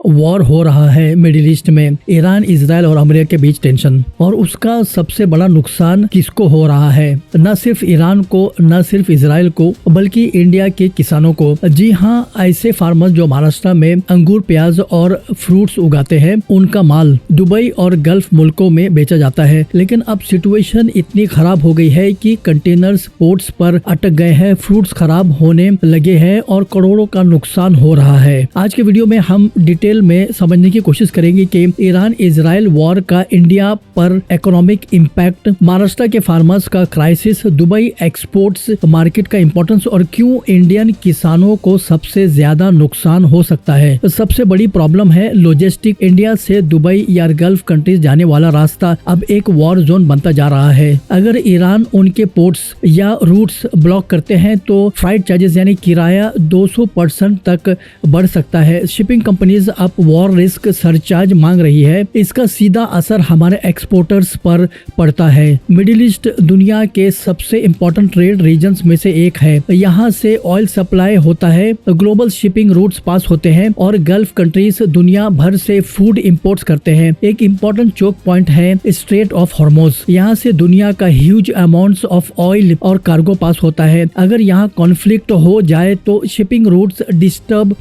War हो रहा है मिडिल ईस्ट में, ईरान, इजराइल और अमेरिका के बीच टेंशन। और उसका सबसे बड़ा नुकसान किसको हो रहा है? न सिर्फ ईरान को, न सिर्फ इजराइल को, बल्कि इंडिया के किसानों को। जी हाँ, ऐसे फार्मर्स जो महाराष्ट्र में अंगूर, प्याज और फ्रूट्स उगाते हैं, उनका माल दुबई और गल्फ मुल्कों में बेचा जाता है। लेकिन अब सिचुएशन इतनी खराब हो गई है कि कंटेनर्स पोर्ट्स पर अटक गए हैं, फ्रूट्स खराब होने लगे हैं और करोड़ों का नुकसान हो रहा है। आज के वीडियो में हम डिटेल में समझने की कोशिश करेंगे कि ईरान इजराइल वॉर का इंडिया पर इकोनॉमिक इम्पैक्ट, महाराष्ट्र के फार्मर्स का क्राइसिस, दुबई एक्सपोर्ट्स मार्केट का इंपॉर्टेंस और क्यों इंडियन किसानों को सबसे ज्यादा नुकसान हो सकता है। सबसे बड़ी प्रॉब्लम है लॉजिस्टिक। इंडिया से दुबई या गल्फ कंट्रीज जाने वाला रास्ता अब एक वॉर जोन बनता जा रहा है। अगर ईरान उनके पोर्ट्स या रूट्स ब्लॉक करते हैं तो फ्राइट चार्जेस यानी किराया 200% तक बढ़ सकता है। शिपिंग कंपनीज अब वॉर रिस्क सरचार्ज मांग रही है। इसका सीधा असर हमारे एक्सपोर्टर्स पर पड़ता है। मिडिल ईस्ट दुनिया के सबसे इम्पोर्टेंट ट्रेड रीजन्स में से एक है। यहाँ से ऑयल सप्लाई होता है, ग्लोबल शिपिंग रूट्स पास होते हैं और गल्फ कंट्रीज दुनिया भर से फूड इंपोर्ट्स करते हैं। एक इम्पोर्टेंट चोक पॉइंट है स्ट्रेट ऑफ हॉर्मुज। यहाँ से दुनिया का ह्यूज अमाउंट्स ऑफ ऑयल और कार्गो पास होता है। अगर यहाँ कॉन्फ्लिक्ट हो जाए तो शिपिंग रूट्स डिस्टर्ब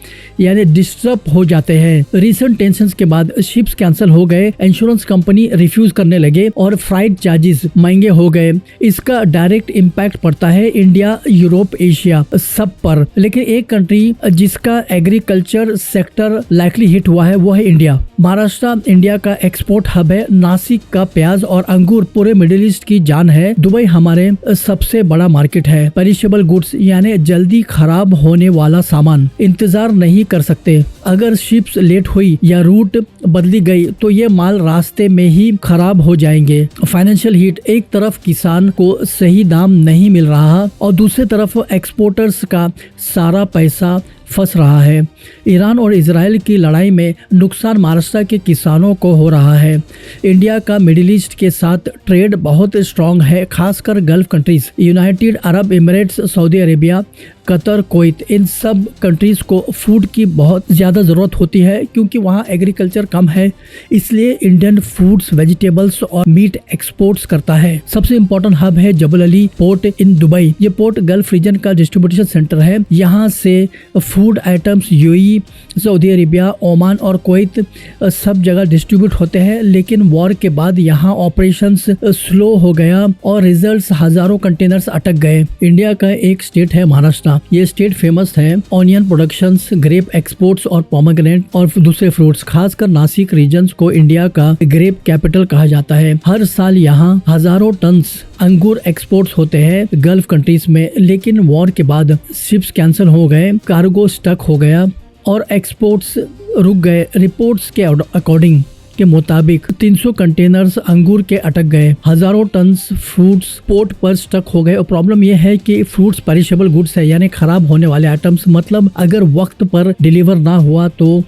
हो जाते हैं। रिसेंट टेंशंस के बाद शिप्स कैंसिल हो गए, इंश्योरेंस कंपनी रिफ्यूज करने लगे और फ्राइट चार्जेस महंगे हो गए। इसका डायरेक्ट इम्पैक्ट पड़ता है इंडिया, यूरोप, एशिया सब पर। लेकिन एक कंट्री जिसका एग्रीकल्चर सेक्टर लाइकली हिट हुआ है वो है इंडिया। महाराष्ट्र इंडिया का एक्सपोर्ट हब है। नासिक का प्याज और अंगूर पूरे मिडिल ईस्ट की जान है। दुबई हमारे सबसे बड़ा मार्केट है। पेरिशेबल गुड्स यानी जल्दी खराब होने वाला सामान इंतजार नहीं कर सकते। अगर शिप्स लेट हुई या रूट बदली गई तो ये माल रास्ते में ही खराब हो जाएंगे। फाइनेंशियल हिट, एक तरफ किसान को सही दाम नहीं मिल रहा और दूसरी तरफ एक्सपोर्टर्स का सारा पैसा फंस रहा है। ईरान और इजराइल की लड़ाई में नुकसान महाराष्ट्र के किसानों को हो रहा है। इंडिया का मिडिल ईस्ट के साथ ट्रेड बहुत स्ट्रॉन्ग है, खासकर Gulf countries, United Arab Emirates, Saudi Arabia, Qatar, Kuwait, इन सब कंट्रीज को फूड की बहुत ज़्यादा ज़रूरत होती है क्योंकि वहाँ एग्रीकल्चर कम है। इसलिए इंडियन फूड्स, वेजिटेबल्स और मीट एक्सपोर्ट्स करता है। सबसे इम्पोर्टेंट हब है जबल अली पोर्ट इन दुबई। ये पोर्ट गल्फ रीजन का डिस्ट्रीब्यूशन सेंटर है। यहाँ से food items UAE, Saudi Arabia, Oman और कुवैत सब जगह डिस्ट्रीब्यूट होते हैं। लेकिन वॉर के बाद यहाँ ऑपरेशंस स्लो हो गया और रिजल्ट्स हजारों कंटेनर्स अटक गए। इंडिया का एक स्टेट है महाराष्ट्र। ये स्टेट फेमस है ऑनियन प्रोडक्शंस, ग्रेप एक्सपोर्ट्स और पोमेग्रेनेट और दूसरे फ्रूट्स। खासकर नासिक रीजन्स को इंडिया का ग्रेप कैपिटल कहा जाता है। हर साल यहाँ हजारों टन अंगूर एक्सपोर्ट्स होते हैं गल्फ कंट्रीज में। लेकिन वॉर के बाद शिप्स कैंसिल हो गए, कार्गो स्टक हो गया और एक्सपोर्ट्स रुक गए। रिपोर्ट्स के अकॉर्डिंग के मुताबिक 300 कंटेनर्स अंगूर के अटक गए, हजारों टन फ्रूट्स पोर्ट पर स्टक हो गए। और प्रॉब्लम यह है कि फ्रूट्स पेरिशेबल गुड्स है यानी खराब होने वाले आइटम्स, मतलब अगर वक्त पर डिलीवर ना हुआ तो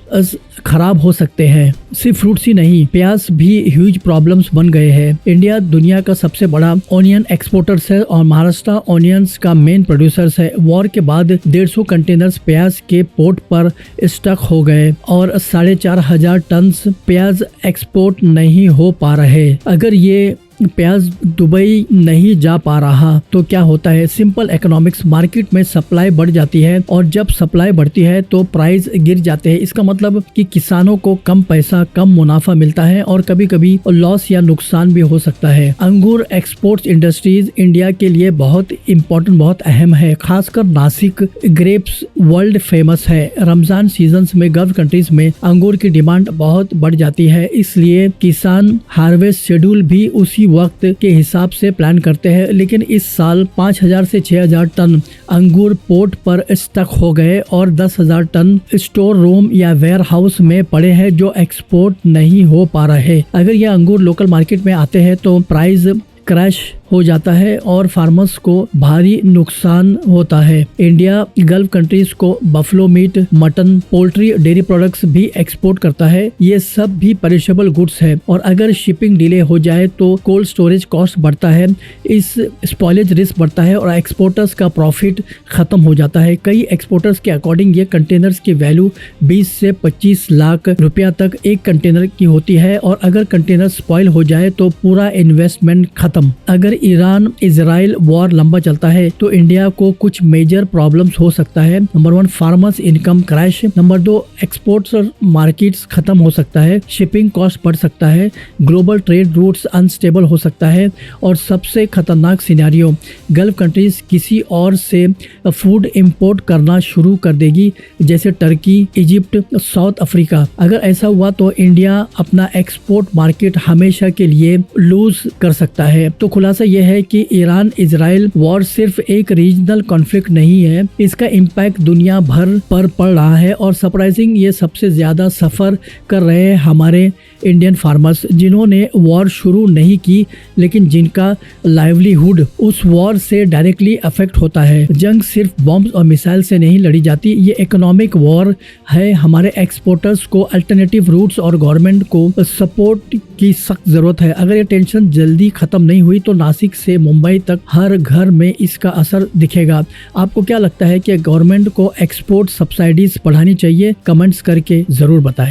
खराब हो सकते हैं। सिर्फ फ्रूट्स ही नहीं, प्याज भी ह्यूज प्रॉब्लम्स बन गए हैं। इंडिया दुनिया का सबसे बड़ा ऑनियन एक्सपोर्टर्स है और महाराष्ट्र ऑनियंस का मेन प्रोड्यूसर्स है। वॉर के बाद 150 कंटेनर्स प्याज के पोर्ट पर स्टक हो गए और 4,500 टन प्याज एक्सपोर्ट नहीं हो पा रहे। अगर ये प्याज दुबई नहीं जा पा रहा तो क्या होता है? सिंपल इकोनॉमिक्स, मार्केट में सप्लाई बढ़ जाती है और जब सप्लाई बढ़ती है तो प्राइस गिर जाते हैं। इसका मतलब कि किसानों को कम पैसा, कम मुनाफा मिलता है और कभी कभी लॉस या नुकसान भी हो सकता है। अंगूर एक्सपोर्ट्स इंडस्ट्रीज इंडिया के लिए बहुत इम्पोर्टेंट, बहुत अहम है। खासकर नासिक ग्रेप्स वर्ल्ड फेमस है। रमजान सीजन में गल्फ कंट्रीज में अंगूर की डिमांड बहुत बढ़ जाती है, इसलिए किसान हार्वेस्ट शेड्यूल भी उसी वक्त के हिसाब से प्लान करते हैं। लेकिन इस साल 5,000 से 6,000 टन अंगूर पोर्ट पर स्टक हो गए और 10,000 टन स्टोर रूम या वेयर हाउस में पड़े हैं जो एक्सपोर्ट नहीं हो पा रहे। अगर ये अंगूर लोकल मार्केट में आते हैं तो प्राइस क्रैश हो जाता है और फार्मर्स को भारी नुकसान होता है। इंडिया गल्फ कंट्रीज को buffalo meat, mutton, poultry, dairy products भी एक्सपोर्ट करता है। ये सब भी पेरिशेबल गुड्स है और अगर शिपिंग डिले हो जाए तो कोल्ड स्टोरेज कॉस्ट बढ़ता है, इस स्पॉइलेज रिस्क बढ़ता है और एक्सपोर्टर्स का प्रॉफिट खत्म हो जाता है। कई एक्सपोर्टर्स के अकॉर्डिंग ये कंटेनर्स की वैल्यू 20 से 25 लाख रुपया तक एक कंटेनर की होती है और अगर कंटेनर स्पॉइल हो जाए तो पूरा इन्वेस्टमेंट खत्म। अगर ईरान इजराइल वॉर लंबा चलता है तो इंडिया को कुछ मेजर प्रॉब्लम्स हो सकता है। Number 1, farmers income crash. Number 2, exports और मार्केट्स खत्म हो सकता है, शिपिंग कॉस्ट बढ़ सकता है, ग्लोबल ट्रेड रूट्स अनस्टेबल हो सकता है और सबसे खतरनाक सिनेरियो, गल्फ कंट्रीज किसी और से फूड इंपोर्ट करना शुरू कर देगी जैसे टर्की, इजिप्ट, साउथ अफ्रीका। अगर ऐसा हुआ तो इंडिया अपना एक्सपोर्ट मार्केट हमेशा के लिए लूज कर सकता है। तो खुलासा यह है कि ईरान इजराइल वॉर सिर्फ एक रीजनल कॉन्फ्लिक्ट नहीं है, इसका इम्पैक्ट दुनिया भर पर पड़ रहा है और सरप्राइजिंग ये सबसे ज्यादा सफर कर रहे हैं हमारे इंडियन फार्मर्स, जिन्होंने वॉर शुरू नहीं की लेकिन जिनका लाइवलीहुड उस वॉर से डायरेक्टली अफेक्ट होता है। जंग सिर्फ बॉम्ब्स और मिसाइल से नहीं लड़ी जाती, ये इकोनॉमिक वॉर है। हमारे एक्सपोर्टर्स को अल्टरनेटिव रूट्स और गवर्नमेंट को सपोर्ट की सख्त जरूरत है। अगर ये टेंशन जल्दी खत्म नहीं हुई तो नासिक से मुंबई तक हर घर में इसका असर दिखेगा। आपको क्या लगता है कि गवर्नमेंट को एक्सपोर्ट सब्सिडीज बढ़ानी चाहिए? कमेंट्स करके जरूर बताएं।